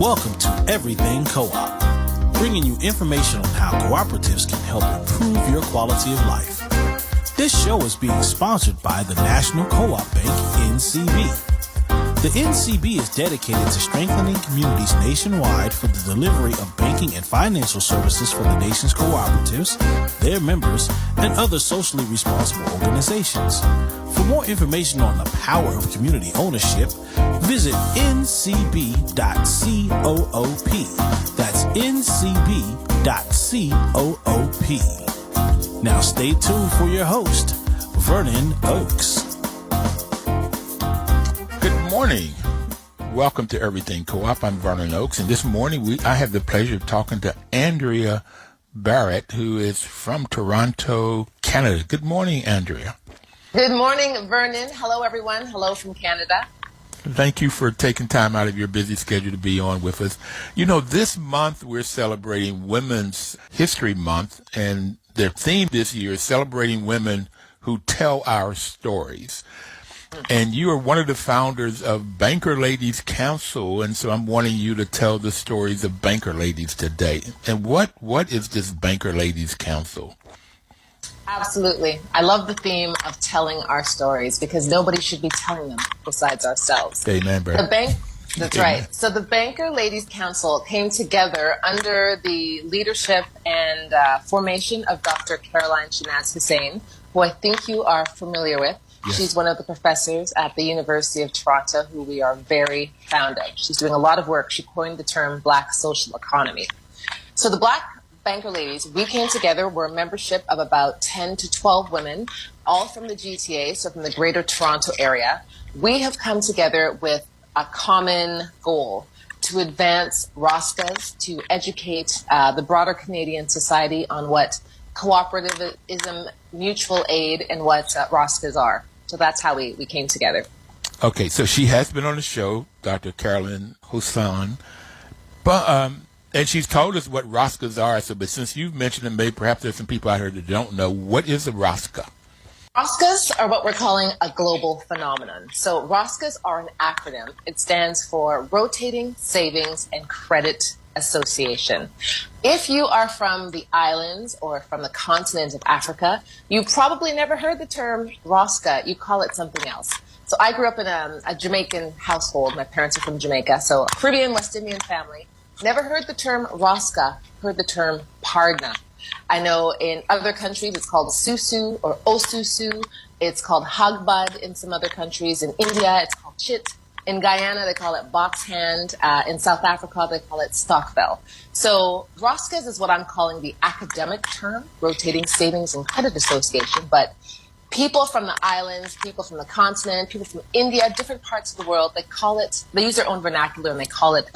Welcome to Everything Co-op, bringing you information on how cooperatives can help improve your quality of life. This show is being sponsored by the National Co-op Bank, NCB. The NCB is dedicated to strengthening communities nationwide for the delivery of banking and financial services for the nation's cooperatives, their members, and other socially responsible organizations. For more information on the power of community ownership, visit ncb.coop. That's ncb.coop. Now stay tuned for your host, Vernon Oakes. Good morning. Welcome to Everything Co-op. I'm Vernon Oakes, and this morning I have the pleasure of talking to Andria Barrett, who is from Toronto, Canada. Good morning, Andria. Good morning, Vernon. Hello, everyone. Hello from Canada. Thank you for taking time out of your busy schedule to be on with us. You know, this month we're celebrating Women's History Month, and their theme this year is celebrating women who tell our stories. And you are one of the founders of Banker Ladies Council, and so I'm wanting you to tell the stories of Banker Ladies today. And what is this Banker Ladies Council? Absolutely. I love the theme of telling our stories because nobody should be telling them besides ourselves. Amen, bro. That's right. So the Banker Ladies Council came together under the leadership and formation of Dr. Shenaz Hossein, who I think you are familiar with. Yes. She's one of the professors at the University of Toronto who we are very fond of. She's doing a lot of work. She coined the term Black social economy. So the Black Banker Ladies, we came together. We're a membership of about 10 to 12 women, all from the GTA, so from the Greater Toronto area. We have come together with a common goal to advance ROSCAs, to educate the broader Canadian society on what cooperativism, mutual aid, and what ROSCAs are. So that's how we came together. Okay, so she has been on the show, Dr. Shenaz Hossein, but and she's told us what ROSCAs are. So, but since you've mentioned them, maybe perhaps there's some people out here that don't know. What is a ROSCA? ROSCAs are what we're calling a global phenomenon. So ROSCAs are an acronym. It stands for Rotating Savings and Credit Association. If you are from the islands or from the continent of Africa, you probably never heard the term ROSCA. You call it something else. So I grew up in a Jamaican household. My parents are from Jamaica, so a Caribbean West Indian family. Never heard the term ROSCA, heard the term PARDNA. I know in other countries it's called Susu or Osusu. It's called Hagbad in some other countries. In India, it's called Chit. In Guyana, they call it box hand. In South Africa, they call it Stockfell. So ROSCAs is what I'm calling the academic term, Rotating Savings and Credit Association. But people from the islands, people from the continent, people from India, different parts of the world, they use their own vernacular and they call it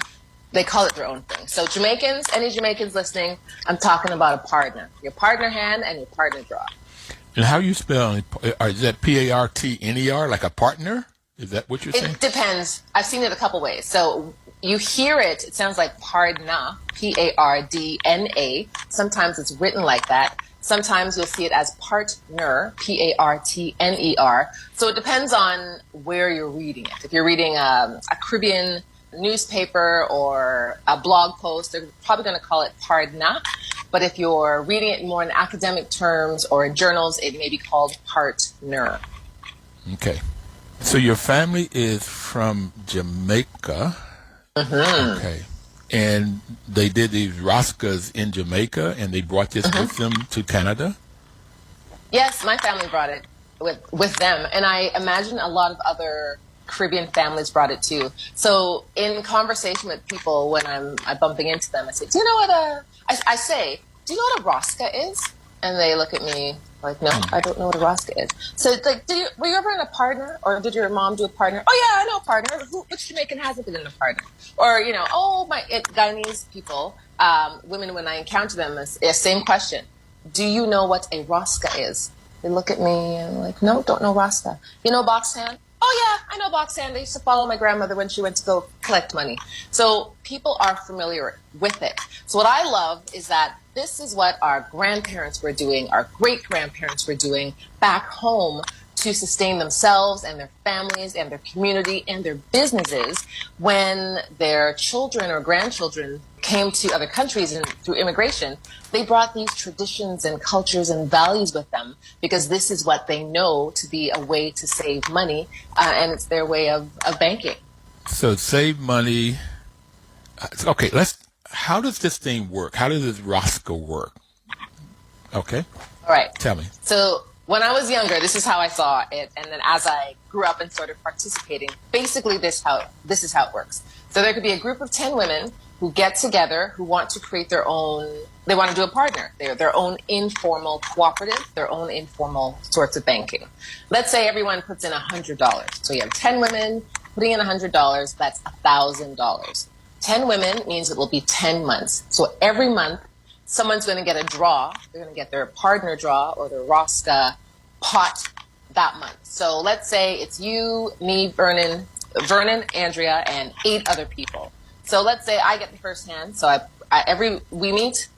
their own thing. So Jamaicans, any Jamaicans listening, I'm talking about a partner. Your partner hand and your partner draw. And how you spell it? Is that P-A-R-T-N-E-R, like a partner? Is that what you're saying? It depends. I've seen it a couple ways. So you hear it sounds like Pardna, P-A-R-D-N-A. Sometimes it's written like that. Sometimes you'll see it as partner, P-A-R-T-N-E-R. So it depends on where you're reading it. If you're reading a Caribbean newspaper or a blog post, they're probably going to call it Pardna. But if you're reading it more in academic terms or in journals, it may be called partner. Okay. So your family is from Jamaica. Mm-hmm. Okay. And they did these ROSCAs in Jamaica, and they brought this with them to Canada? Yes, my family brought it with them. And I imagine a lot of other Caribbean families brought it too. So in conversation with people, when I'm bumping into them, I say, do you know what I say, do you know what a ROSCA is? And they look at me like, no, I don't know what a ROSCA is. So it's like, were you ever in a partner? Or did your mom do a partner? Oh yeah, I know a partner. Which Jamaican hasn't been in a partner? Or, Guyanese people, women, when I encounter them, it's the same question. Do you know what a ROSCA is? They look at me and like, no, don't know ROSCA. You know box hand? Oh yeah, I know box hand. I used to follow my grandmother when she went to go collect money. So people are familiar with it. So what I love is that this is what our grandparents were doing, our great-grandparents were doing back home to sustain themselves and their families and their community and their businesses when their children or grandchildren came to other countries and through immigration, they brought these traditions and cultures and values with them because this is what they know to be a way to save money, and it's their way of banking. So save money. Okay, how does this thing work? How does this ROSCA work? Okay. All right. Tell me. So when I was younger, this is how I saw it. And then as I grew up and started participating, basically this is how it works. So there could be a group of 10 women who get together, who want to create they want to do a partner, their own informal cooperative, their own informal sorts of banking. Let's say everyone puts in $100. So you have 10 women putting in $100, that's $1,000. 10 women means it will be 10 months. So every month, someone's going to get a draw. They're going to get their partner draw or their ROSCA pot that month. So let's say it's you, me, Vernon, Andria, and 8 other people. So let's say I get the first hand. So we meet.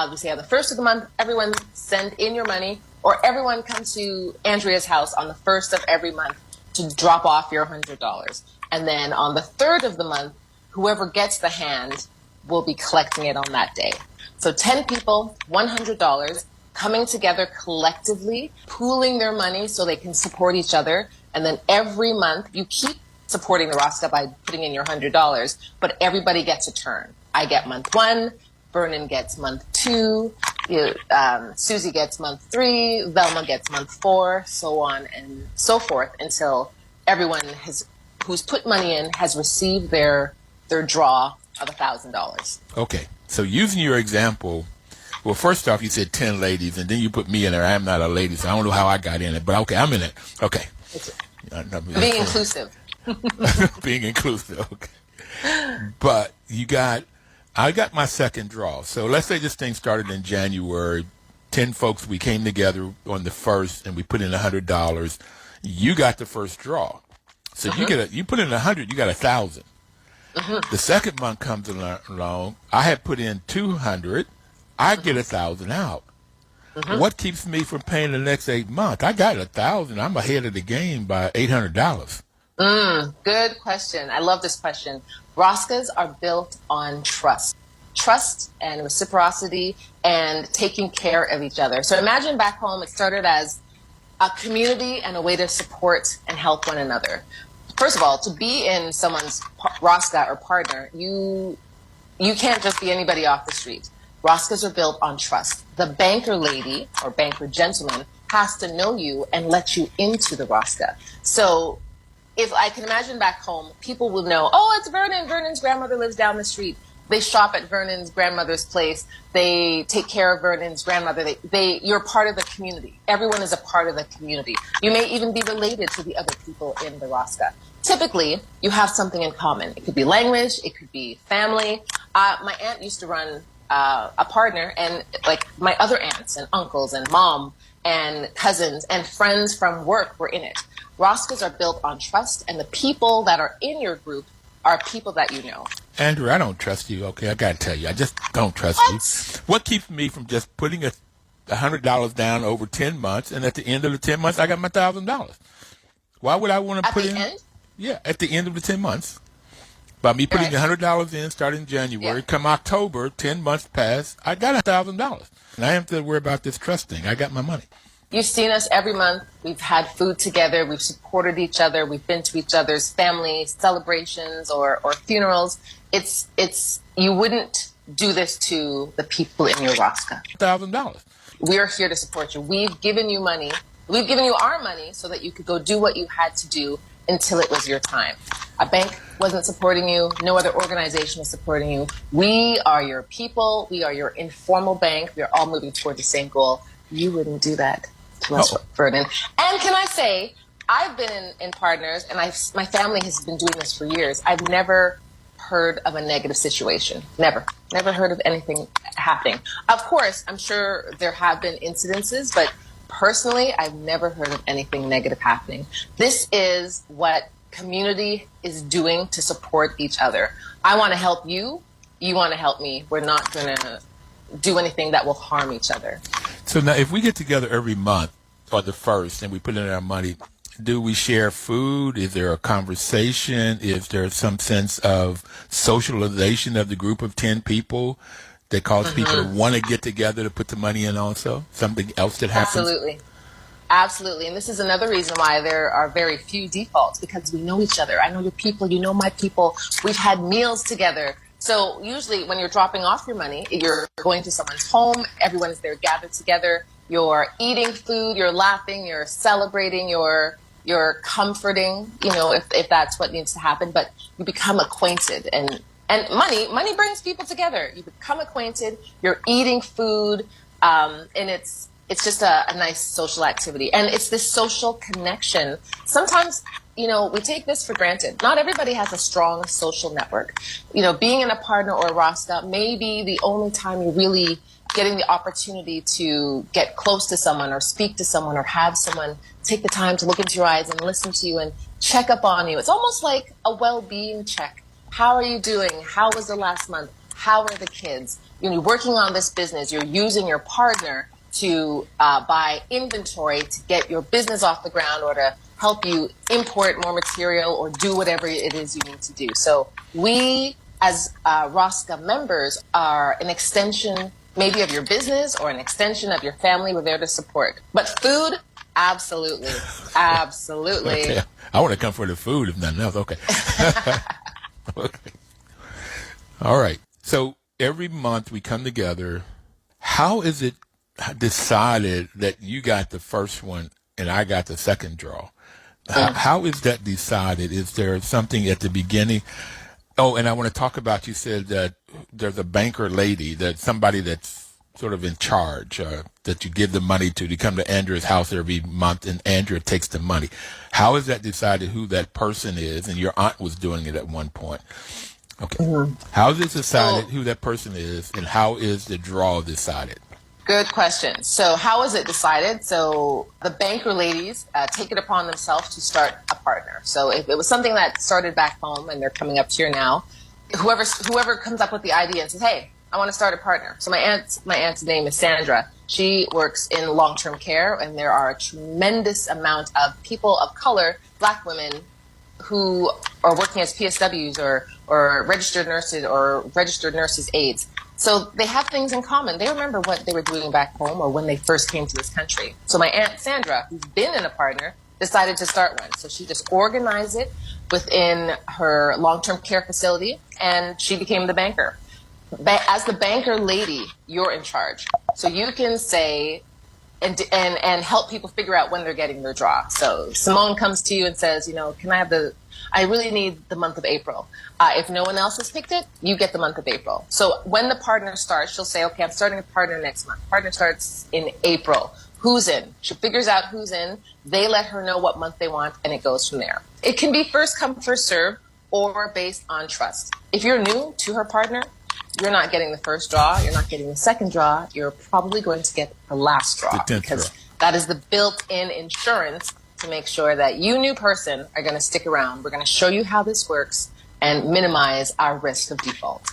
We say on the first of the month, everyone send in your money, or everyone come to Andria's house on the first of every month to drop off your $100. And then on the third of the month, whoever gets the hand will be collecting it on that day. So 10 people, $100, coming together collectively, pooling their money so they can support each other. And then every month, you keep supporting the ROSCA by putting in your $100, but everybody gets a turn. I get month 1, Vernon gets month 2, Susie gets month 3, Velma gets month 4, so on and so forth, until everyone who's put money in has received their draw of $1,000. Okay. So using your example, well, first off, you said 10 ladies, and then you put me in there. I'm not a lady, so I don't know how I got in it. But, okay, I'm in it. Okay. Being inclusive. Being inclusive, okay. But I got my second draw. So let's say this thing started in January. 10 folks, we came together on the 1st, and we put in $100. You got the first draw. So you put in 100, you got 1,000. The second month comes along. I had put in 200. I get 1,000 out. What keeps me from paying the next 8 months? I got 1,000. I'm ahead of the game by $800. Good question. I love this question. ROSCAs are built on trust and reciprocity and taking care of each other. So imagine back home, it started as a community and a way to support and help one another. First of all, to be in someone's ROSCA or partner, you can't just be anybody off the street. ROSCAs are built on trust. The banker lady or banker gentleman has to know you and let you into the ROSCA. So if I can imagine back home, people will know, oh, it's Vernon. Vernon's grandmother lives down the street. They shop at Vernon's grandmother's place. They take care of Vernon's grandmother. You're part of the community. Everyone is a part of the community. You may even be related to the other people in the ROSCA. Typically, you have something in common. It could be language. It could be family. My aunt used to run a partner, and like my other aunts and uncles and mom and cousins and friends from work were in it. ROSCAs are built on trust, and the people that are in your group are people that you know. Andrew, I don't trust you, okay? I got to tell you, I just don't trust you. What keeps me from just putting $100 down over 10 months, and at the end of the 10 months, I got my $1,000? Why would I want to put in? At the end? Yeah, at the end of the 10 months. By me putting $100 in starting January, come October, 10 months pass, I got $1,000. And I have to worry about this trust thing. I got my money. You've seen us every month. We've had food together. We've supported each other. We've been to each other's family celebrations or funerals. You wouldn't do this to the people in your ROSCA. $1,000. We're here to support you. We've given you money. We've given you our money so that you could go do what you had to do until it was your time. A bank wasn't supporting you. No other organization was supporting you. We are your people. We are your informal bank. We are all moving toward the same goal. You wouldn't do that to us, Vernon. And can I say, I've been in partners, and my family has been doing this for years. I've never heard of a negative situation. Never heard of anything happening. Of course, I'm sure there have been incidences, but personally, I've never heard of anything negative happening. This is what community is doing to support each other. I want to help you. You want to help me. We're not going to do anything that will harm each other. So now if we get together every month or the first and we put in our money, do we share food? Is there a conversation? Is there some sense of socialization of the group of 10 people that cause people to want to get together to put the money in also? Something else that happens? Absolutely. Absolutely. And this is another reason why there are very few defaults, because we know each other. I know your people, you know my people. We've had meals together. So usually when you're dropping off your money, you're going to someone's home, everyone is there gathered together, you're eating food, you're laughing, you're celebrating, you're comforting, if that's what needs to happen, but you become acquainted, and money brings people together. You become acquainted, you're eating food, and it's just a nice social activity. And it's this social connection. Sometimes, we take this for granted. Not everybody has a strong social network. Being in a partner or a ROSCA may be the only time you're really getting the opportunity to get close to someone or speak to someone or have someone take the time to look into your eyes and listen to you and check up on you. It's almost like a well-being check. How are you doing? How was the last month? How are the kids? You're working on this business. You're using your partner to buy inventory to get your business off the ground or to help you import more material or do whatever it is you need to do. So we, as ROSCA members, are an extension maybe of your business or an extension of your family. We're there to support. But food, absolutely. Absolutely. Okay. I want to come for the food, if nothing else. Okay. Okay. All right. So every month we come together. How is it decided that you got the first one and I got the second draw? How is that decided? Is there something at the beginning? Oh, and I want to talk about, you said that there's a banker lady, that somebody that's sort of in charge, that you give the money to come to Andria's house every month, and Andria takes the money. How is that decided who that person is? And your aunt was doing it at one point. Okay. How is it decided who that person is, and how is the draw decided? Good question. So how is it decided? So the banker ladies take it upon themselves to start a partner. So if it was something that started back home and they're coming up here now, whoever comes up with the idea and says, hey, I want to start a partner. So my aunt's name is Sandra. She works in long-term care, and there are a tremendous amount of people of color, Black women, who are working as PSWs or registered nurses aides. So they have things in common. They remember what they were doing back home or when they first came to this country. So my Aunt Sandra, who's been in a partner, decided to start one. So she just organized it within her long-term care facility, and she became the banker. As the banker lady, you're in charge. So you can say and help people figure out when they're getting their draw. So Simone comes to you and says, I really need the month of April. If no one else has picked it, you get the month of April. So when the partner starts, she'll say, okay, I'm starting a partner next month. Partner starts in April. Who's in? She figures out who's in. They let her know what month they want, and it goes from there. It can be first come, first serve, or based on trust. If you're new to her partner, you're not getting the first draw. You're not getting the second draw. You're probably going to get the last draw, because that is the built-in insurance to make sure that you, new person, are going to stick around. We're going to show you how this works and minimize our risk of default.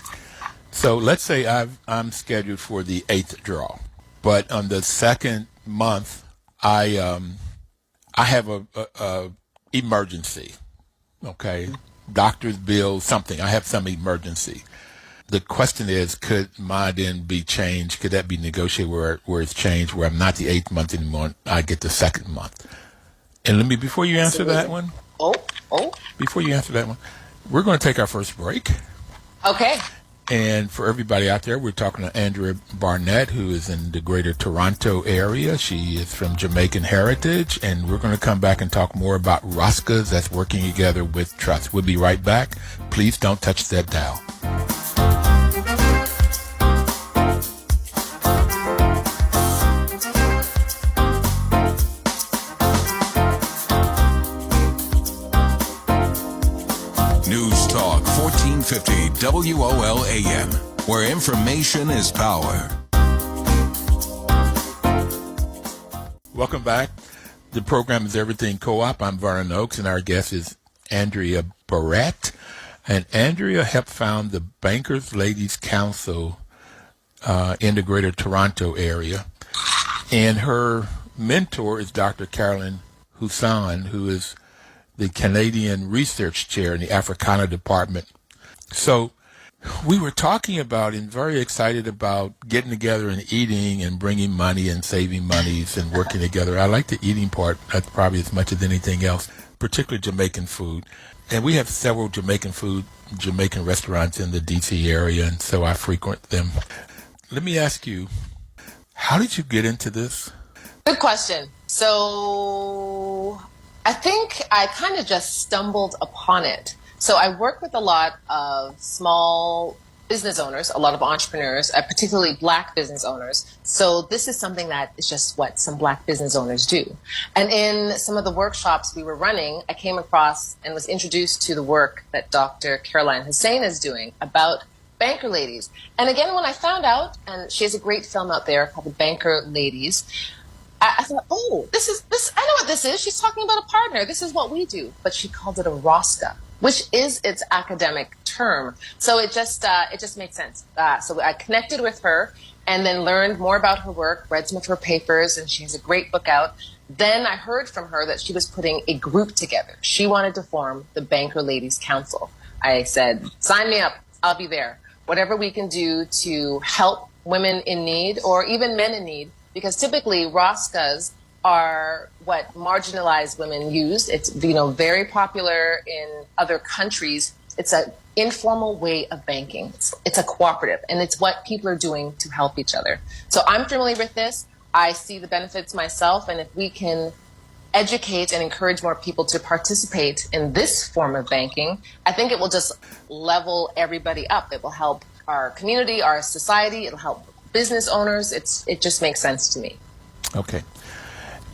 So let's say I'm scheduled for the 8th draw, but on the second month, I have a emergency. Okay, doctor's bill, something. I have some emergency. The question is, could mine then be changed? Could that be negotiated where it's changed, where I'm not the 8th month anymore, I get the second month? And before you answer that one, before you answer that one, we're going to take our first break. Okay. And for everybody out there, we're talking to Andria Barrett, who is in the greater Toronto area. She is from Jamaican heritage, and we're going to come back and talk more about ROSCAs that's working together with trust. We'll be right back. Please don't touch that dial. News Talk 1450 WOL-AM, where information is power. Welcome back. The program is Everything Co-op. I'm Vernon Oakes, and our guest is Andria Barrett. And Andria helped found the Bankers Ladies Council in the greater Toronto area. And her mentor is Dr. Carolyn Hossein, who is the Canadian Research Chair in the Africana Department. So we were talking about and very excited about getting together and eating and bringing money and saving monies and working together. I like the eating part probably as much as anything else, particularly Jamaican food. And we have several Jamaican restaurants in the D.C. area, and so I frequent them. Let me ask you, how did you get into this? Good question. So I think I kind of just stumbled upon it. So I work with a lot of small business owners, a lot of entrepreneurs, particularly Black business owners. So this is something that is just what some Black business owners do. And in some of the workshops we were running, I came across and was introduced to the work that Dr. Shenaz Hossein is doing about banker ladies. And again, when I found out, and she has a great film out there called The Banker Ladies, I thought, oh, this, I know what this is. She's talking about a partner. This is what we do. But she called it a ROSCA, which is its academic term. So it just made sense. So I connected with her and then learned more about her work, read some of her papers, and she has a great book out. Then I heard from her that she was putting a group together. She wanted to form the Banker Ladies Council. I said, sign me up. I'll be there. Whatever we can do to help women in need or even men in need, because typically ROSCAs are what marginalized women use. It's very popular in other countries. It's an informal way of banking. It's a cooperative, and it's what people are doing to help each other. So I'm familiar with this. I see the benefits myself, and if we can educate and encourage more people to participate in this form of banking, I think it will just level everybody up. It will help our community, our society. It'll help business owners. It just makes sense to me. Okay.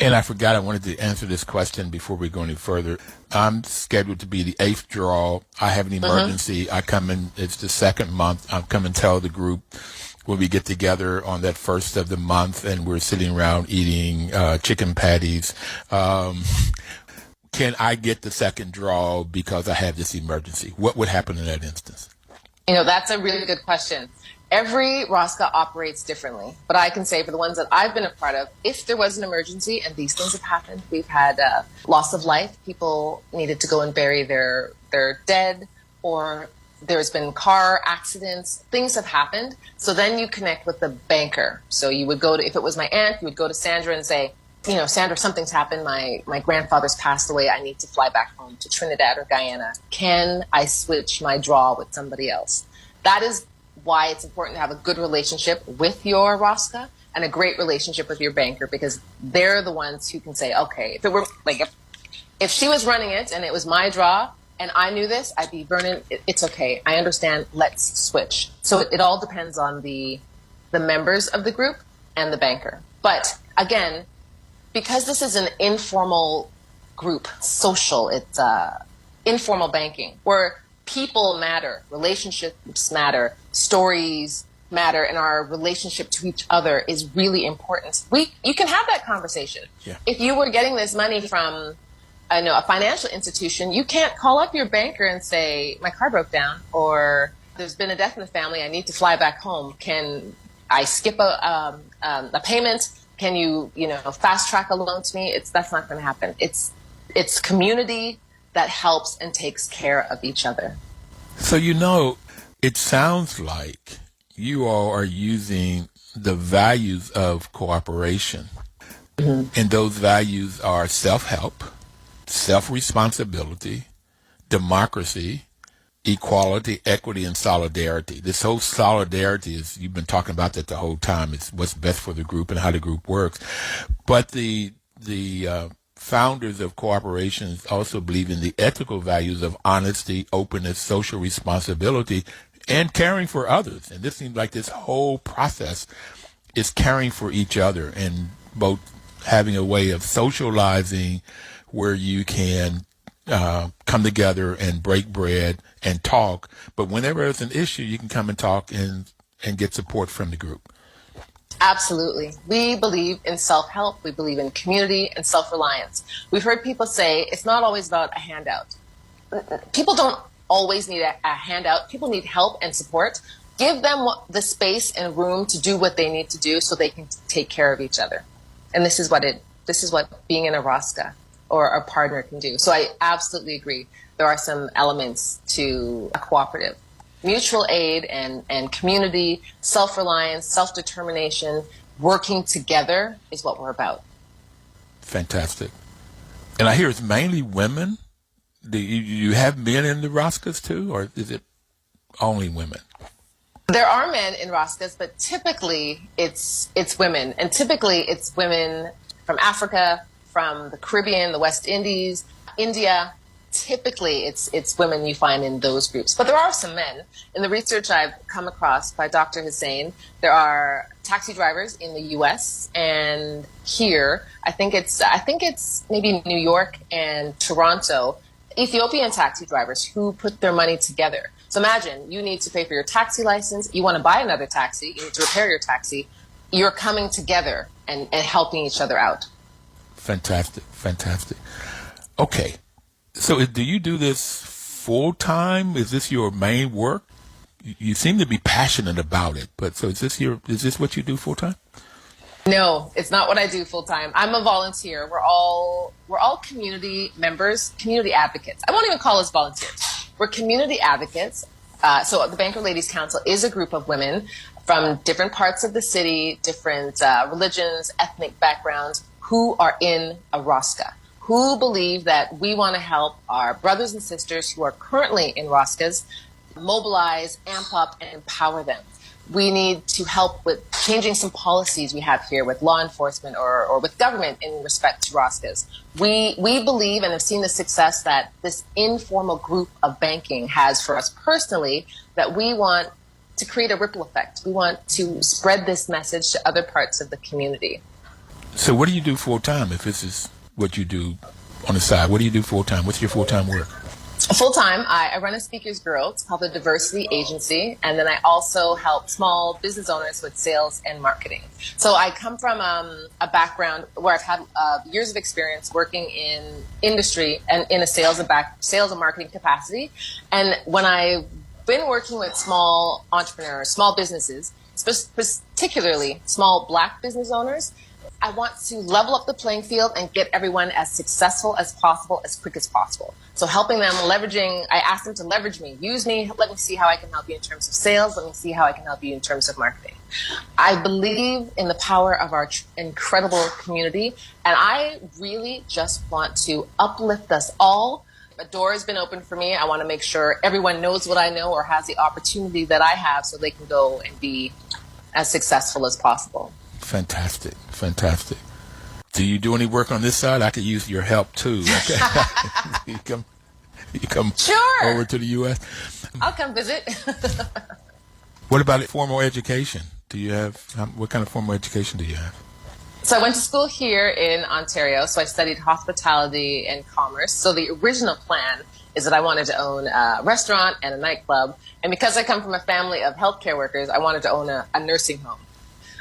And I forgot I wanted to answer this question before we go any further. I'm scheduled to be the 8th draw. I have an emergency. I come in, it's the second month. I come and tell the group when we get together on that first of the month and we're sitting around eating chicken patties. Can I get the second draw because I have this emergency? What would happen in that instance? That's a really good question. Every ROSCA operates differently, but I can say for the ones that I've been a part of, if there was an emergency, and these things have happened, we've had loss of life, people needed to go and bury their dead, or there's been car accidents, things have happened. So then you connect with the banker. So you would go to, if it was my aunt, you would go to Sandra and say, Sandra, something's happened. My grandfather's passed away. I need to fly back home to Trinidad or Guyana. Can I switch my draw with somebody else? That is why it's important to have a good relationship with your ROSCA and a great relationship with your banker, because they're the ones who can say, okay, if it were like if she was running it and it was my draw and I knew this, I'd be Vernon, it's okay. I understand. Let's switch. So it all depends on the members of the group and the banker. But again, because this is an informal group, social, it's informal banking where people matter, relationships matter, stories matter, and our relationship to each other is really important. You can have that conversation. Yeah. If you were getting this money from a financial institution, you can't call up your banker and say, my car broke down, or there's been a death in the family, I need to fly back home. Can I skip a payment? Can you fast track a loan to me? That's not going to happen. It's community that helps and takes care of each other. So it sounds like you all are using the values of cooperation, and those values are self-help, self-responsibility, democracy, equality, equity, and solidarity. This whole solidarity you've been talking about that the whole time. It's what's best for the group and how the group works. But the founders of corporations also believe in the ethical values of honesty, openness, social responsibility, and caring for others. And this seems like this whole process is caring for each other and both having a way of socializing where you can come together and break bread and talk. But whenever there's an issue, you can come and talk and get support from the group. Absolutely. We believe in self-help. We believe in community and self-reliance. We've heard people say it's not always about a handout. People don't always need a handout. People need help and support. Give them the space and room to do what they need to do so they can take care of each other. And this is what being in a ROSCA or a partner can do. So I absolutely agree. There are some elements to a cooperative. Mutual aid and community, self-reliance, self-determination, working together is what we're about. Fantastic. And I hear it's mainly women. Do you have men in the ROSCAs too, or is it only women? There are men in ROSCAs, but typically it's women. And typically it's women from Africa, from the Caribbean, the West Indies, India. Typically it's women you find in those groups. But there are some men. In the research I've come across by Dr. Hossein, there are taxi drivers in the US and here. I think it's maybe New York and Toronto, Ethiopian taxi drivers who put their money together. So imagine you need to pay for your taxi license, you want to buy another taxi, you need to repair your taxi. You're coming together and helping each other out. Fantastic, fantastic. Okay, so do you do this full time? Is this your main work? You seem to be passionate about it, but so is this what you do full time? No, it's not what I do full time. I'm a volunteer. We're all community members, community advocates. I won't even call us volunteers. We're community advocates. So the Banker Ladies Council is a group of women from different parts of the city, different religions, ethnic backgrounds, who are in a ROSCA, who believe that we want to help our brothers and sisters who are currently in ROSCAs mobilize, amp up, and empower them. We need to help with changing some policies we have here with law enforcement or with government in respect to ROSCAs. We believe and have seen the success that this informal group of banking has for us personally, that we want to create a ripple effect. We want to spread this message to other parts of the community. So what do you do full time if this is what you do on the side? What do you do full time? What's your full time work? Full time, I run a speakers bureau. It's called the Diversity Agency, and then I also help small business owners with sales and marketing. So I come from a background where I've had years of experience working in industry and in a sales and marketing capacity. And when I've been working with small entrepreneurs, small businesses, particularly small Black business owners, I want to level up the playing field and get everyone as successful as possible, as quick as possible. So helping them, I ask them to leverage me, use me, let me see how I can help you in terms of sales, let me see how I can help you in terms of marketing. I believe in the power of our incredible community, and I really just want to uplift us all. A door has been opened for me. I want to make sure everyone knows what I know or has the opportunity that I have so they can go and be as successful as possible. Fantastic, fantastic. Do you do any work on this side? I could use your help too. Okay. you come sure. over to the U.S. I'll come visit. What about formal education? Do you have, what kind of formal education do you have? So I went to school here in Ontario. So I studied hospitality and commerce. So the original plan is that I wanted to own a restaurant and a nightclub. And because I come from a family of healthcare workers, I wanted to own a nursing home.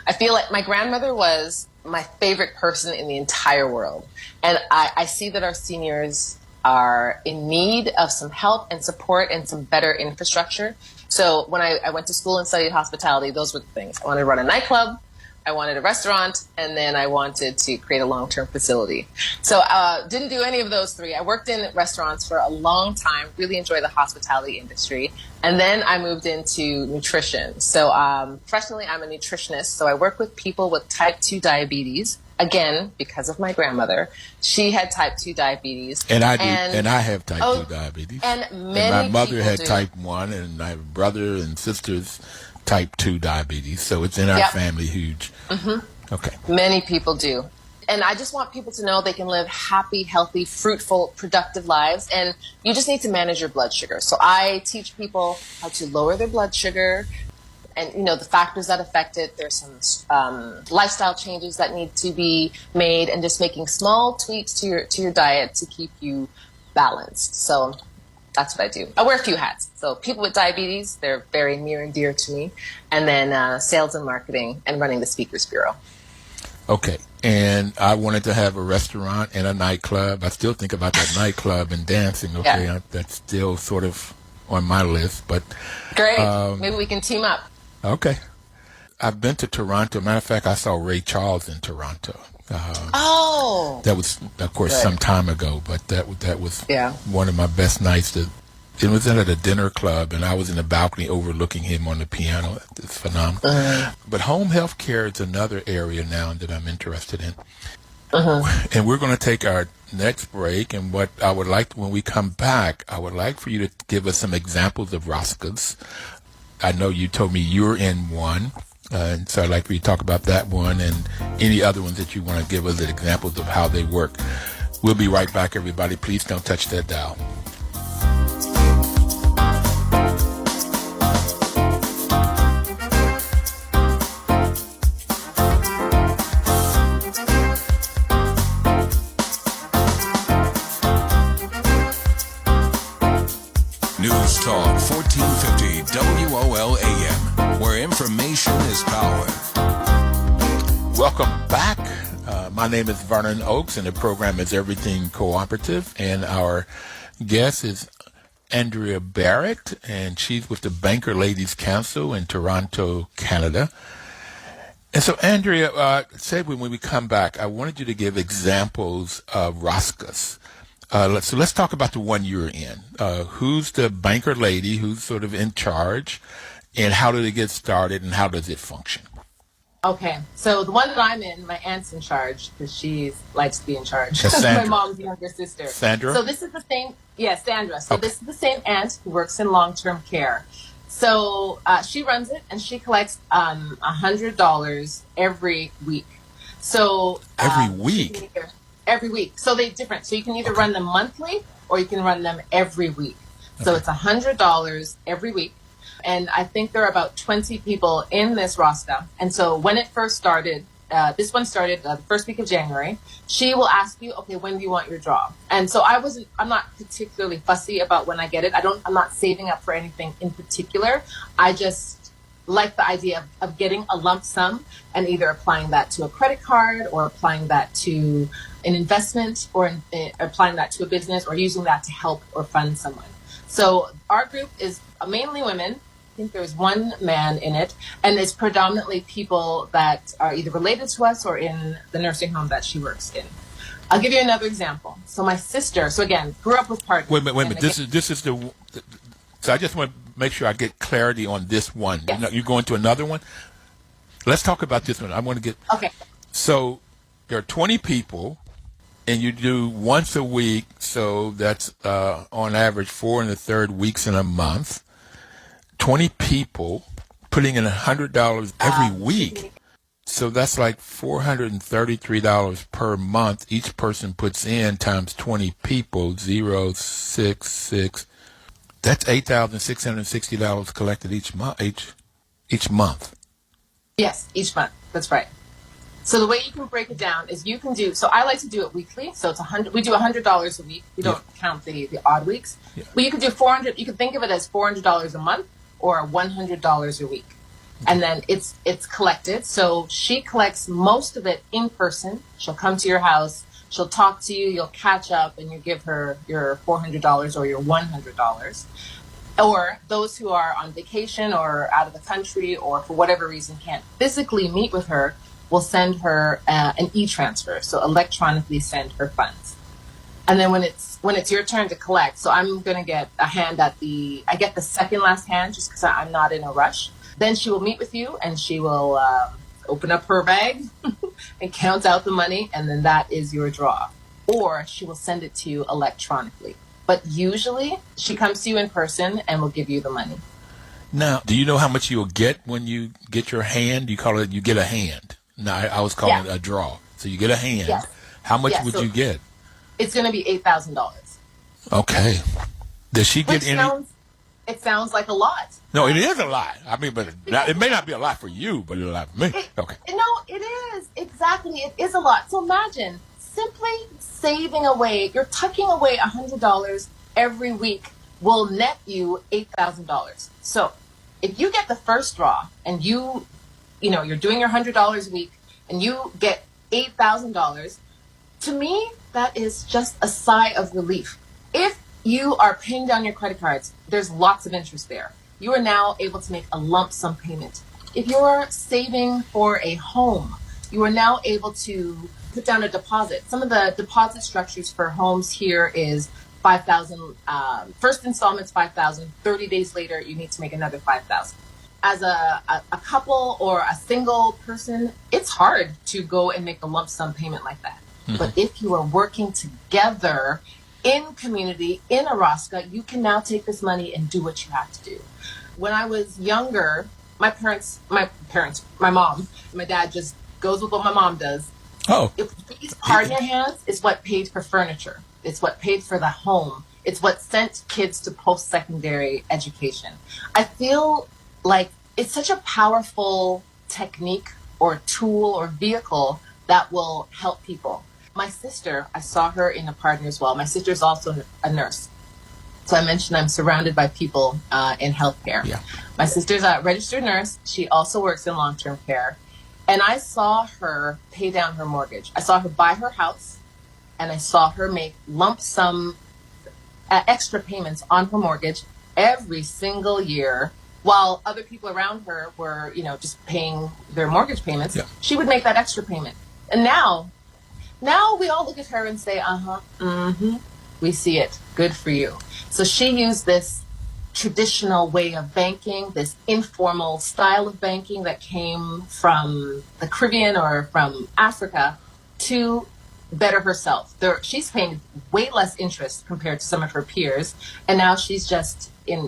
I feel like my grandmother was my favorite person in the entire world. And I see that our seniors are in need of some help and support and some better infrastructure. So when I went to school and studied hospitality, those were the things. I wanted to run a nightclub, I wanted a restaurant, and then I wanted to create a long-term facility. So didn't do any of those three. I worked in restaurants for a long time, really enjoyed the hospitality industry. And then I moved into nutrition. So professionally, I'm a nutritionist. So I work with people with type 2 diabetes. Again, because of my grandmother, she had type 2 diabetes. And I do, and I have type 2 diabetes. And my mother had type 1, and I have brother and sisters type 2 diabetes. So it's in our family huge. Mm-hmm. Okay. Many people do. And I just want people to know they can live happy, healthy, fruitful, productive lives. And you just need to manage your blood sugar. So I teach people how to lower their blood sugar and, you know, the factors that affect it. There's some lifestyle changes that need to be made and just making small tweaks to your diet to keep you balanced. So that's what I do. I wear a few hats. So people with diabetes, they're very near and dear to me. And then sales and marketing and running the Speakers Bureau. Okay. And I wanted to have a restaurant and a nightclub. I still think about that nightclub and dancing. Okay. Yeah. That's still sort of on my list. But great. Maybe we can team up. Okay. I've been to Toronto. Matter of fact, I saw Ray Charles in Toronto. That was, of course, some time ago, but that was one of my best nights. It was at a dinner club, and I was in the balcony overlooking him on the piano. It's phenomenal. But home health care is another area now that I'm interested in. And we're going to take our next break, and what I would like, when we come back, I would like for you to give us some examples of ROSCAs. I know you told me you're in one, and so I'd like for you to talk about that one and any other ones that you want to give us as examples of how they work. We'll be right back, everybody. Please don't touch that dial. News Talk 1450 WOLAM, where information is power. Welcome back. My name is Vernon Oakes, and the program is Everything Cooperative. And our guest is Andria Barrett, and she's with the Banker Ladies Council in Toronto, Canada. And so, Andria, said when we come back, I wanted you to give examples of ROSCAs. So let's talk about the one you're in. Who's the banker lady who's sort of in charge, and how did it get started, and how does it function? Okay, so the one that I'm in, my aunt's in charge because she likes to be in charge. That's Sandra. My mom's younger sister. Sandra? So this is the same, Sandra. So Okay. This is the same aunt who works in long-term care. So she runs it, and she collects $100 every week. So Every week? Every week. So they're different. So you can either run them monthly or you can run them every week. So it's $100 every week. And I think there are about 20 people in this ROSCA. And so when it first started, this one started the first week of January. She will ask you, okay, when do you want your draw? And so I'm not particularly fussy about when I get it. I'm not saving up for anything in particular. I just like the idea of getting a lump sum and either applying that to a credit card or applying that to an investment or applying that to a business or using that to help or fund someone. So our group is mainly women. I think there's one man in it, and it's predominantly people that are either related to us or in the nursing home that she works in. I'll give you another example. So my sister, again, grew up with partners. Wait a minute. This is the. So I just want to make sure I get clarity on this one. Yes. You're going to another one? Let's talk about this one. I want to get... Okay. So there are 20 people, and you do once a week, so that's on average 4 1/3 weeks in a month. 20 people putting in $100 every week. So that's like $433 per month. Each person puts in times 20 people, 0.66. That's $8,660 collected each month. Yes, each month. That's right. So the way you can break it down is you can do. So I like to do it weekly. So it's $100. We do $100 a week. We don't count the odd weeks. Yeah. But you can do $400. You can think of it as $400 a month or $100 a week, and then it's collected. So she collects most of it in person. She'll come to your house. She'll talk to you. You'll catch up, and you give her your $400 or your $100. Or those who are on vacation or out of the country or for whatever reason can't physically meet with her will send her an e-transfer, so electronically send her funds. And then when it's your turn to collect, so I'm going to get a hand I get the second last hand just because I'm not in a rush. Then she will meet with you and she will open up her bag and count out the money, and then that is your draw. Or she will send it to you electronically. But usually she comes to you in person and will give you the money. Now, do you know how much you'll get when you get your hand? You call it, you get a hand. No, I was calling it a draw. So you get a hand. Yes. How much would you get? It's going to be $8,000. Okay. Does she get any? It sounds like a lot. No, it is a lot. I mean, but it may not be a lot for you, but it's a lot for me. Okay. No, it is. Exactly. It is a lot. So imagine simply saving away, you're tucking away $100 every week will net you $8,000. So if you get the first draw and you're doing your $100 a week and you get $8,000, to me, that is just a sigh of relief. If you are paying down your credit cards, there's lots of interest there. You are now able to make a lump sum payment. If you're saving for a home, you are now able to put down a deposit. Some of the deposit structures for homes here is 5,000. First installment's 5,000. 30 days later, you need to make another 5,000. As a couple or a single person, it's hard to go and make a lump sum payment like that. Mm-hmm. But if you are working together in community, in a ROSCA, you can now take this money and do what you have to do. When I was younger, my mom, my dad just goes with what my mom does. Oh. These partner hands is what paid for furniture. It's what paid for the home. It's what sent kids to post-secondary education. I feel like it's such a powerful technique or tool or vehicle that will help people. My sister, I saw her in a partner as well. My sister is also a nurse. So I mentioned I'm surrounded by people in healthcare. Yeah. My sister's a registered nurse. She also works in long-term care. And I saw her pay down her mortgage. I saw her buy her house, and I saw her make lump sum extra payments on her mortgage every single year, while other people around her were, just paying their mortgage payments. Yeah. She would make that extra payment. And now we all look at her and say, we see it. Good for you. So she used this traditional way of banking, this informal style of banking that came from the Caribbean or from Africa to better herself. She's paying way less interest compared to some of her peers. And now she's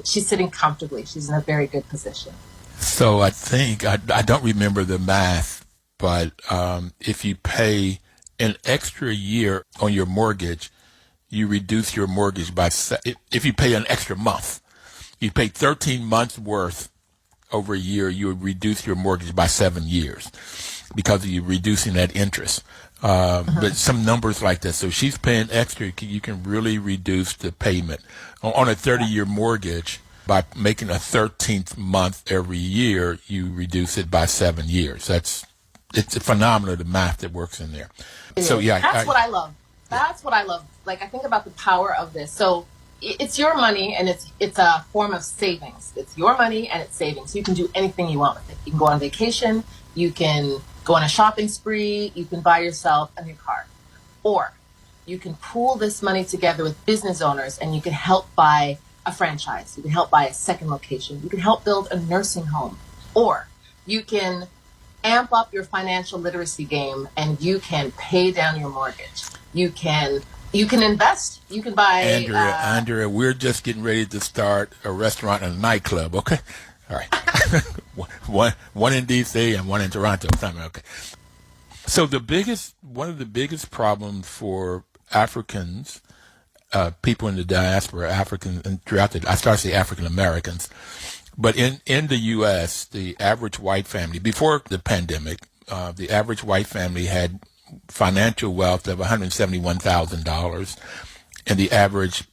sitting comfortably. She's in a very good position. So I think, I don't remember the math, but if you pay an extra year on your mortgage, you reduce your mortgage by, if you pay an extra month, you pay 13 months worth over a year, you would reduce your mortgage by 7 years because you're reducing that interest. But some numbers like that. So she's paying extra. You can really reduce the payment on a 30-year mortgage by making a 13th month every year. You reduce it by 7 years. It's phenomenal, the math that works in there. That's what I love. That's what I love. Like, I think about the power of this. So it's your money, and it's a form of savings. It's your money and it's savings. You can do anything you want with it. You can go on vacation. You can go on a shopping spree. You can buy yourself a new car. Or you can pool this money together with business owners, and you can help buy a franchise. You can help buy a second location. You can help build a nursing home. Or you can amp up your financial literacy game, and you can pay down your mortgage. You can invest. You can buy. Andria, we're just getting ready to start a restaurant and a nightclub. Okay, all right. one in DC and one in Toronto. Okay. So one of the biggest problems for Africans, people in the diaspora, African and throughout I started to say African Americans, but in the U.S., the average white family before the pandemic, the average white family had financial wealth of $171,000, and the average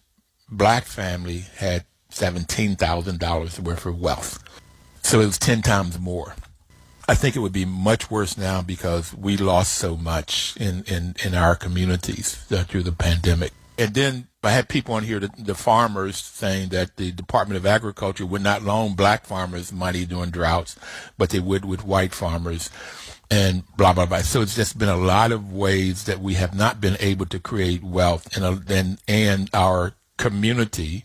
black family had $17,000 worth of wealth. So it was 10 times more. I think it would be much worse now because we lost so much in our communities through the pandemic. And then I had people on here, the farmers, saying that the Department of Agriculture would not loan black farmers money during droughts, but they would with white farmers. And blah, blah, blah. So it's just been a lot of ways that we have not been able to create wealth. And our community,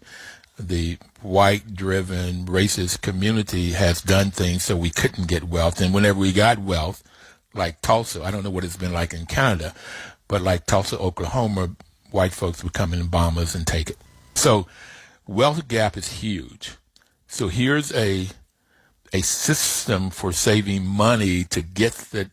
the white-driven, racist community, has done things so we couldn't get wealth. And whenever we got wealth, like Tulsa, I don't know what it's been like in Canada, but like Tulsa, Oklahoma, white folks would come in bombers and take it. So wealth gap is huge. So here's a system for saving money to get the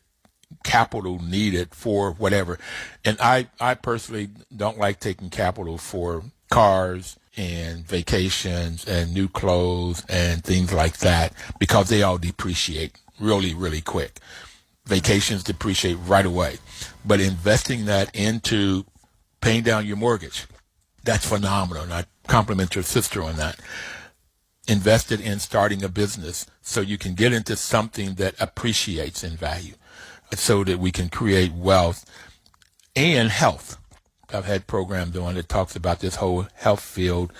capital needed for whatever. And I personally don't like taking capital for cars and vacations and new clothes and things like that because they all depreciate really, really quick. Vacations depreciate right away. But investing that into paying down your mortgage, that's phenomenal. And I compliment your sister on that. Invested in starting a business so you can get into something that appreciates in value so that we can create wealth and health. I've had programs on that talks about this whole health field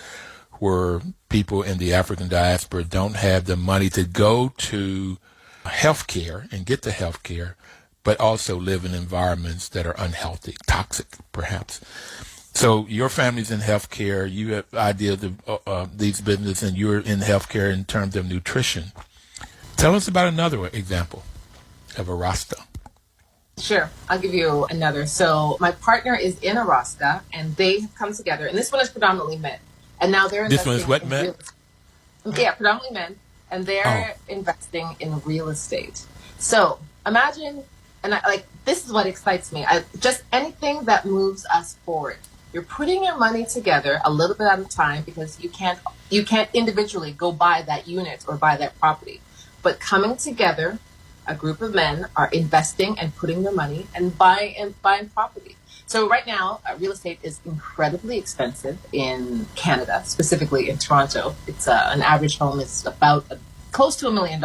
where people in the African diaspora don't have the money to go to health care and get the health care, but also live in environments that are unhealthy, toxic, perhaps. So your family's in healthcare. You have ideas of these businesses, and you're in healthcare in terms of nutrition. Tell us about another example of a ROSCA. Sure. I'll give you another. So my partner is in a ROSCA, and they have come together. And this one is predominantly men. And now they're This investing one is what, in men? Yeah, predominantly men. And they're investing in real estate. So imagine, this is what excites me. Just anything that moves us forward. You're putting your money together a little bit at a time, because you can't individually go buy that unit or buy that property. But coming together, a group of men are investing and putting their money and buying property. So right now, real estate is incredibly expensive in Canada, specifically in Toronto. It's an average home is about close to $1 million.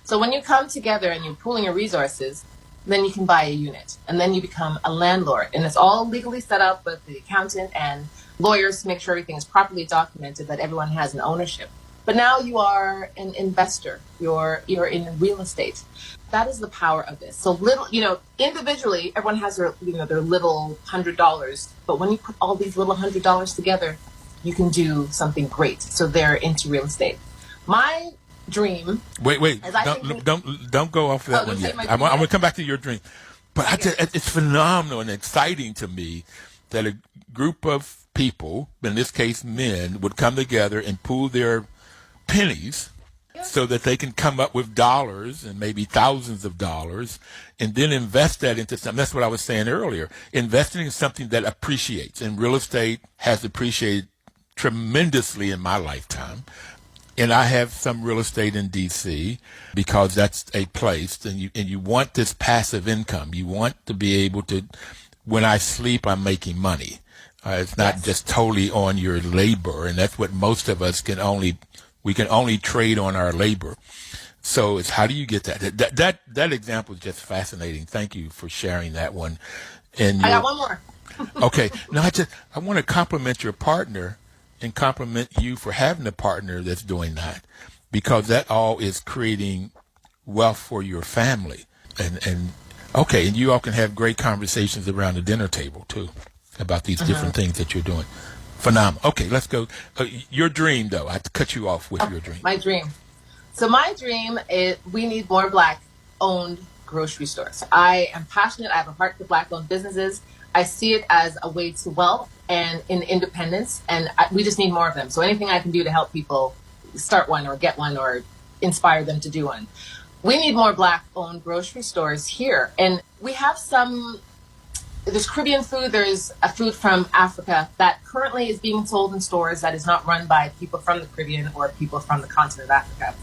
So when you come together and you're pooling your resources, then you can buy a unit, and then you become a landlord. And it's all legally set up with the accountant and lawyers to make sure everything is properly documented, that everyone has an ownership. But now you are an investor. You're in real estate. That is the power of this. So individually, everyone has their little $100. But when you put all these little $100 together, you can do something great. So they're into real estate. My dream. Wait! Don't go off that one yet. I'm going to come back to your dream. But it's phenomenal and exciting to me that a group of people, in this case men, would come together and pool their pennies so that they can come up with dollars and maybe thousands of dollars, and then invest that into something. That's what I was saying earlier. Investing in something that appreciates, and real estate has appreciated tremendously in my lifetime. And I have some real estate in D.C. because that's a place, and you want this passive income. You want to be able to, when I sleep, I'm making money. It's not just totally on your labor, and that's what most of us we can only trade on our labor. So it's how do you get that? That example is just fascinating. Thank you for sharing that one. And I got one more. Okay. Now I want to compliment your partner and compliment you for having a partner that's doing that, because that all is creating wealth for your family. And you all can have great conversations around the dinner table too about these different things that you're doing. Phenomenal. Okay, let's go. Your dream, though. I have to cut you off with your dream. My dream. So my dream is we need more Black-owned grocery stores. I am passionate. I have a heart for Black-owned businesses. I see it as a way to wealth and in independence, and we just need more of them. So anything I can do to help people start one or get one or inspire them to do one. We need more Black-owned grocery stores here. And we have there's Caribbean food, there's a food from Africa that currently is being sold in stores that is not run by people from the Caribbean or people from the continent of Africa.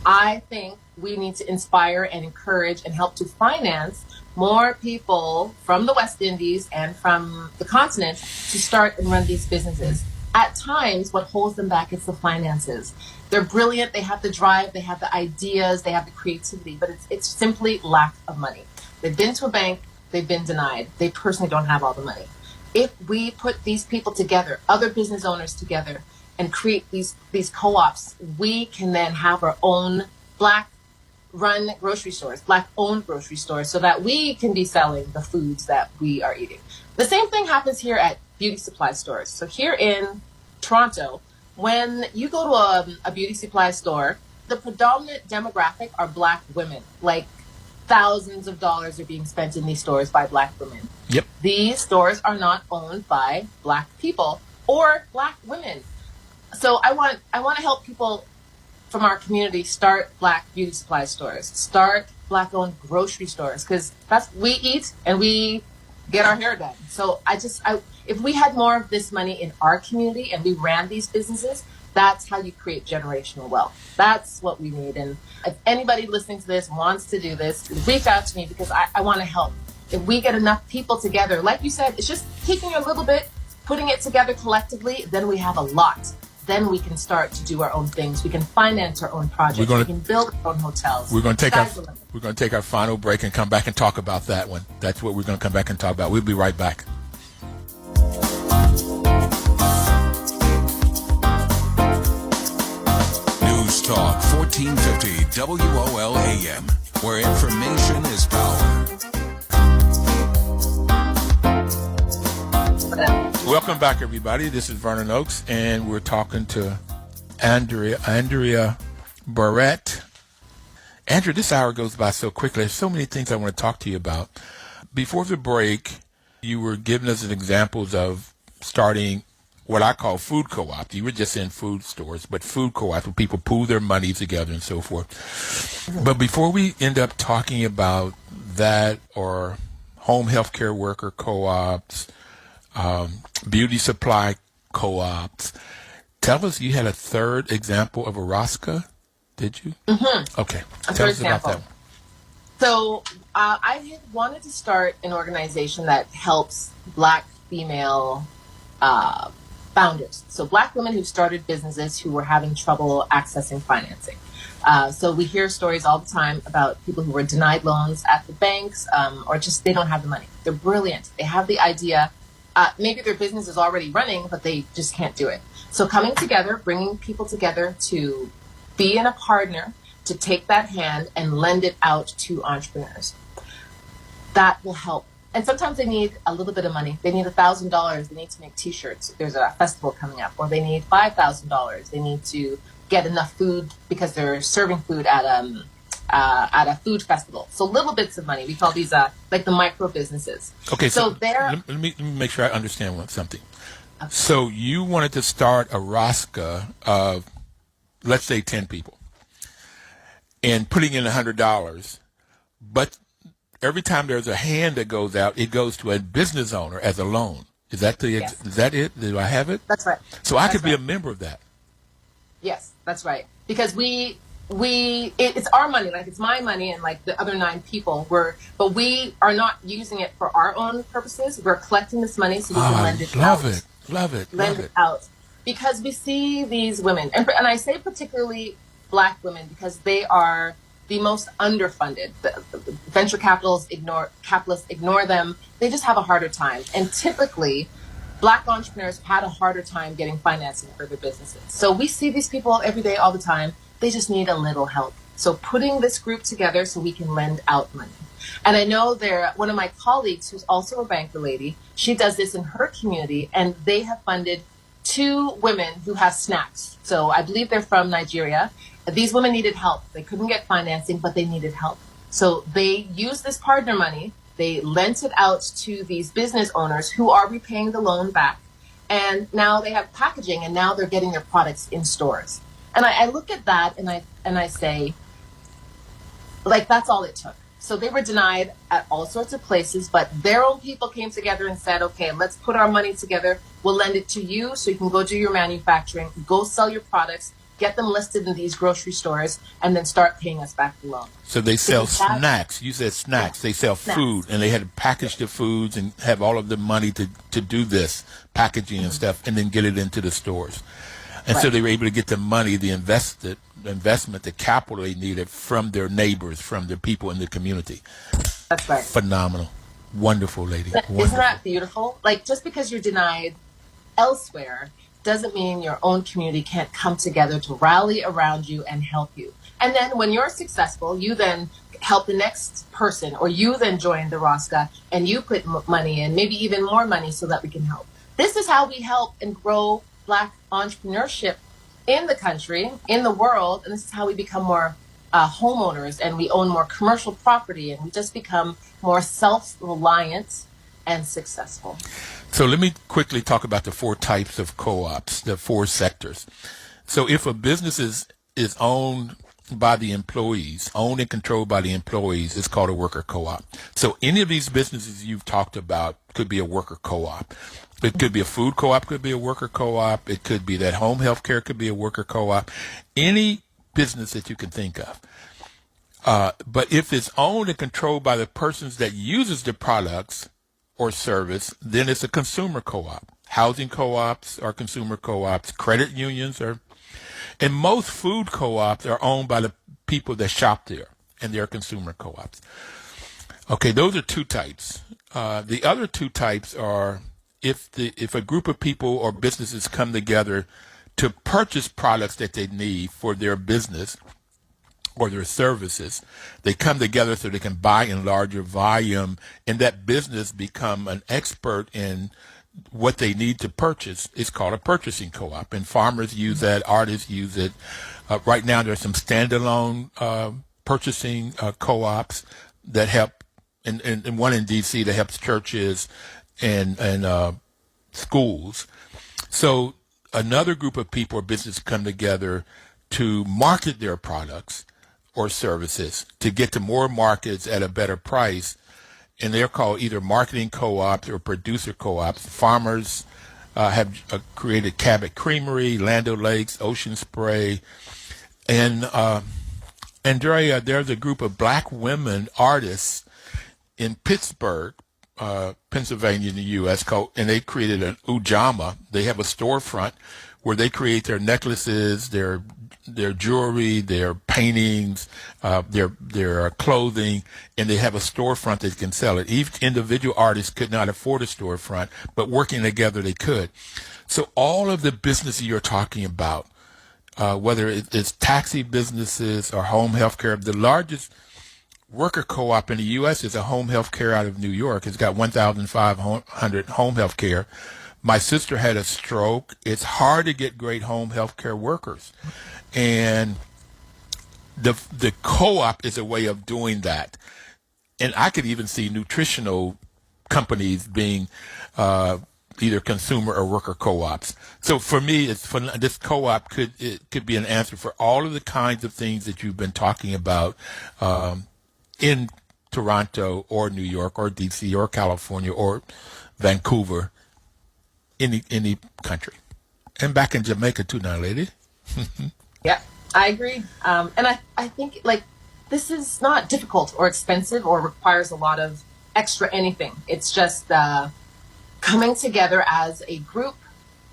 I think we need to inspire and encourage and help to finance more people from the West Indies and from the continent to start and run these businesses. At times, what holds them back is the finances. They're brilliant, they have the drive, they have the ideas, they have the creativity, but it's simply lack of money. They've been to a bank, they've been denied. They personally don't have all the money. If we put these people together, other business owners together, and create these co-ops, we can then have our own Black-run grocery stores, Black-owned grocery stores, so that we can be selling the foods that we are eating. The same thing happens here at beauty supply stores. So here in Toronto, when you go to a beauty supply store, the predominant demographic are Black women. Like, thousands of dollars are being spent in these stores by Black women. Yep. These stores are not owned by Black people or Black women. So I want to help people from our community start Black beauty supply stores, start Black-owned grocery stores, because that's we eat and we get our hair done. So if we had more of this money in our community and we ran these businesses, that's how you create generational wealth. That's what we need. And if anybody listening to this wants to do this, reach out to me, because I want to help. If we get enough people together, like you said, it's just taking a little bit, putting it together collectively, then we have a lot. Then we can start to do our own things. We can finance our own projects. We can build our own hotels. We're going to take our final break and come back and talk about that one. That's what we're going to come back and talk about. We'll be right back. News Talk 1450 WOLAM, where information is power. Welcome back, everybody. This is Vernon Oakes, and we're talking to Andria Barrett. Andrea, this hour goes by so quickly. There's so many things I want to talk to you about. Before the break, you were giving us examples of starting what I call food co-ops. You were just in food stores, but food co-ops where people pool their money together and so forth. But before we end up talking about that or home healthcare worker co-ops, beauty supply co-ops, tell us, you had a third example of a ROSCA, did you? Mm-hmm. Okay. Tell us about that. So I had wanted to start an organization that helps Black female founders. So Black women who started businesses who were having trouble accessing financing. So we hear stories all the time about people who were denied loans at the banks, or just they don't have the money. They're brilliant. They have the idea. Maybe their business is already running, but they just can't do it. So coming together, bringing people together to be in a partner, to take that hand and lend it out to entrepreneurs. That will help. And sometimes they need a little bit of money. They need $1,000. They need to make T-shirts. There's a festival coming up. Or they need $5,000. They need to get enough food because they're serving food at a food festival. So little bits of money. We call these like the micro businesses. Okay, so let me make sure I understand something. Okay. So you wanted to start a ROSCA of, let's say, 10 people, and putting in $100, but every time there's a hand that goes out, it goes to a business owner as a loan. Is that Yes. Is that it? Do I have it? That's right. So I could be a member of that. Yes, that's right. Because it's our money, like it's my money and like the other 9 people but we are not using it for our own purposes. We're collecting this money so we can lend it out. Love it. Out. Because we see these women, and I say particularly Black women, because they are the most underfunded. The venture capitalists ignore them. They just have a harder time. And typically, Black entrepreneurs have had a harder time getting financing for their businesses. So we see these people every day, all the time. They just need a little help. So putting this group together so we can lend out money. And I know one of my colleagues, who's also a banker lady, she does this in her community, and they have funded 2 women who have snacks. So I believe they're from Nigeria. These women needed help. They couldn't get financing, but they needed help. So they used this partner money. They lent it out to these business owners who are repaying the loan back. And now they have packaging, and now they're getting their products in stores. And I look at that and I say, like, that's all it took. So they were denied at all sorts of places, but their own people came together and said, okay, let's put our money together. We'll lend it to you so you can go do your manufacturing, go sell your products, get them listed in these grocery stores, and then start paying us back the loan. So they sell snacks. You said snacks. They sell food, and they had to package the foods and have all of the money to do this packaging and stuff, and then get it into the stores. And so they were able to get the money, the investment, the capital they needed from their neighbors, from their people in the community. That's right. Phenomenal. Wonderful, lady. Wonderful. Isn't that beautiful? Like, just because you're denied elsewhere doesn't mean your own community can't come together to rally around you and help you. And then when you're successful, you then help the next person, or you then join the ROSCA and you put money in, maybe even more money, so that we can help. This is how we help and grow Black entrepreneurship in the country, in the world, and this is how we become more homeowners, and we own more commercial property, and we just become more self-reliant and successful. So let me quickly talk about the 4 types of co-ops, the 4 sectors. So if a business is owned by the employees, owned and controlled by the employees, it's called a worker co-op. So any of these businesses you've talked about could be a worker co-op. It could be a food co-op, could be a worker co-op. It could be that home health care could be a worker co-op. Any business that you can think of. But if it's owned and controlled by the persons that uses the products or service, then it's a consumer co-op. Housing co-ops are consumer co-ops. Credit unions are, and most food co-ops are owned by the people that shop there, and they're consumer co-ops. Okay, those are 2 types. The other 2 types are if a group of people or businesses come together to purchase products that they need for their business or their services. They come together so they can buy in larger volume, and that business become an expert in what they need to purchase. It's called a purchasing co-op, and farmers use that, artists use it. Right now there's some standalone purchasing co-ops that help, and one in D.C. that helps churches and schools. So another group of people or businesses come together to market their products or services to get to more markets at a better price, and they're called either marketing co-ops or producer co-ops. Farmers have created Cabot Creamery, Land O'Lakes, Ocean Spray, and Andria, there's a group of black women artists in Pittsburgh, Pennsylvania in the U.S., and they created an Ujamaa. They have a storefront where they create their necklaces, their jewelry, their paintings, their clothing, and they have a storefront that can sell it. Each individual artist could not afford a storefront, but working together they could. So all of the businesses you're talking about, whether it's taxi businesses or home health care, the largest worker co-op in the U.S. is a home health care out of New York. It's got 1,500 home health care. My sister had a stroke. It's hard to get great home health care workers. And the co-op is a way of doing that. And I could even see nutritional companies being either consumer or worker co-ops. So for me, this co-op could be an answer for all of the kinds of things that you've been talking about in Toronto or New York or DC or California or Vancouver, any country. And back in Jamaica too now, lady. Yeah, I agree. And I think like this is not difficult or expensive or requires a lot of extra anything. It's just coming together as a group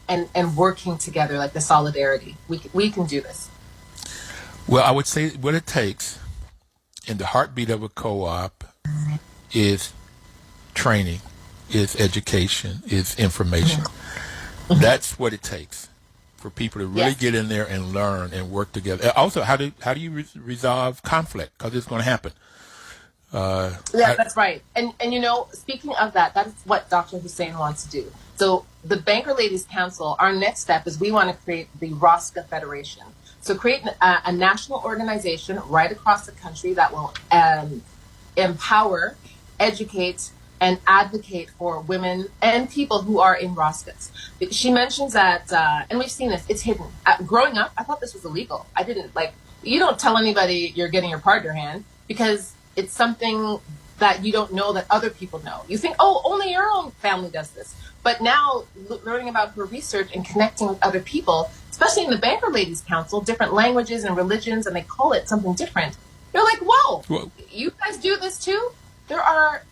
and working together, like the solidarity. We can do this. Well, I would say what it takes in the heartbeat of a co-op is training, is education, is information. Mm-hmm. That's what it takes for people to really get in there and learn and work together. Also, how do you resolve conflict? Because it's going to happen. That's right. And you know, speaking of that is what Dr. Hossein wants to do. So the Banker Ladies Council, our next step is we want to create the ROSCA Federation. So create a national organization right across the country that will empower, educate, and advocate for women and people who are in ROSCAs. She mentions that, and we've seen this, it's hidden. Growing up, I thought this was illegal. I didn't, you don't tell anybody you're getting your part in your hand because it's something that you don't know that other people know. You think, oh, only your own family does this. But now, learning about her research and connecting with other people, especially in the Banker Ladies Council, different languages and religions, and they call it something different. You're like, whoa, you guys do this too? There are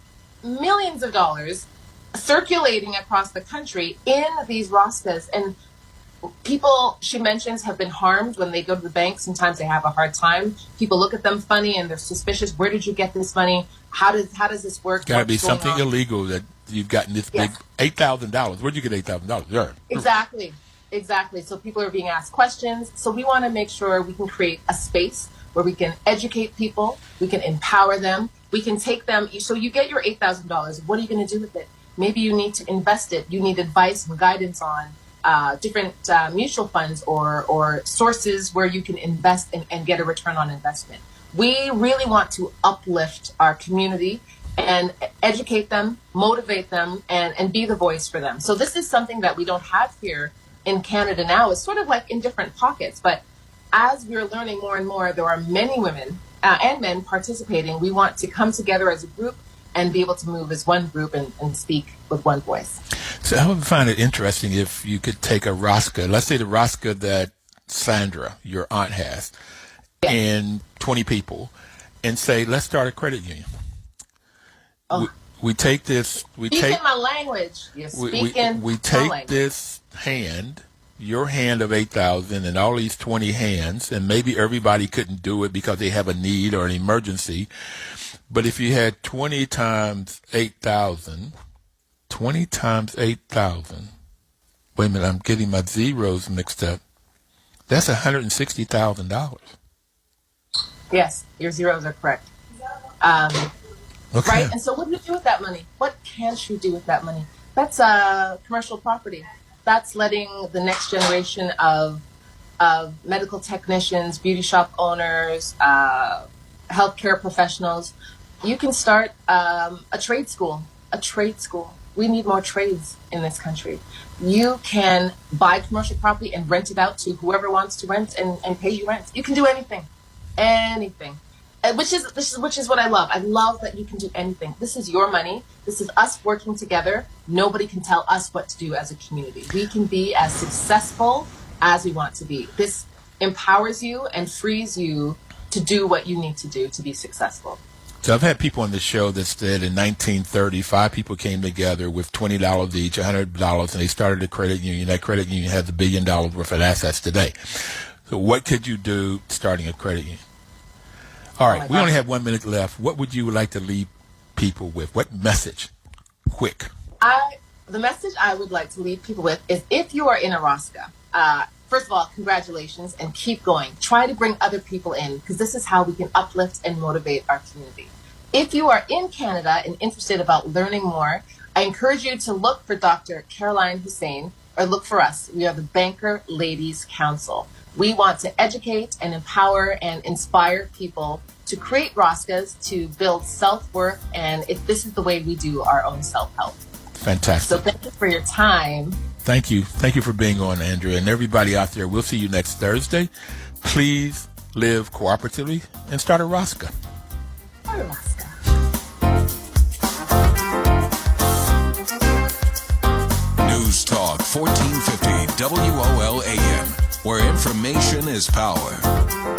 millions of dollars circulating across the country in these ROSCAs, and people, she mentions, have been harmed when they go to the bank. Sometimes they have a hard time. People look at them funny and they're suspicious. Where did you get this money? How does this work? Got to be something illegal that you've gotten this big $8,000. Where'd you get $8,000? Yeah. Exactly. So people are being asked questions. So we want to make sure we can create a space where we can educate people, we can empower them, we can take them. So you get your $8,000. What are you going to do with it? Maybe you need to invest it. You need advice and guidance on different mutual funds or sources where you can invest and get a return on investment. We really want to uplift our community and educate them, motivate them, and be the voice for them. So this is something that we don't have here in Canada now. It's sort of like in different pockets, but as we're learning more and more, there are many women and men participating. We want to come together as a group and be able to move as one group and speak with one voice. So I would find it interesting if you could take a ROSCA, let's say the ROSCA that Sandra, your aunt, has, and 20 people, and say, let's start a credit union. Oh. We take this. My language. You're speaking we take this hand, your hand of 8,000, and all these 20 hands, and maybe everybody couldn't do it because they have a need or an emergency. But if you had 20 times 8,000, 20 times 8,000. Wait a minute, I'm getting my zeros mixed up. That's $160,000. Yes, your zeros are correct. Okay. Right? And so what do you do with that money? What can't you do with that money? That's commercial property. That's letting the next generation of medical technicians, beauty shop owners, healthcare professionals. You can start a trade school. We need more trades in this country. You can buy commercial property and rent it out to whoever wants to rent and pay you rent. You can do anything. Which is what I love. I love that you can do anything. This is your money. This is us working together. Nobody can tell us what to do as a community. We can be as successful as we want to be. This empowers you and frees you to do what you need to do to be successful. So I've had people on the show that said in 1930, 5 people came together with $20 each, $100, and they started a credit union. That credit union has $1 billion worth of assets today. So what could you do starting a credit union? All right, we only have 1 minute left. What would you like to leave people with? What message? Quick. The message I would like to leave people with is, if you are in a ROSCA, first of all, congratulations, and keep going. Try to bring other people in, because this is how we can uplift and motivate our community. If you are in Canada and interested about learning more, I encourage you to look for Dr. Caroline Hossein, or look for us. We are the Banker Ladies Council. We want to educate and empower and inspire people to create ROSCAs, to build self-worth, and if this is the way we do our own self-help. Fantastic. So thank you for your time. Thank you. Thank you for being on, Andrea. And everybody out there, we'll see you next Thursday. Please live cooperatively and start a ROSCA. Start a ROSCA. News Talk 1450 WOL AM, where information is power.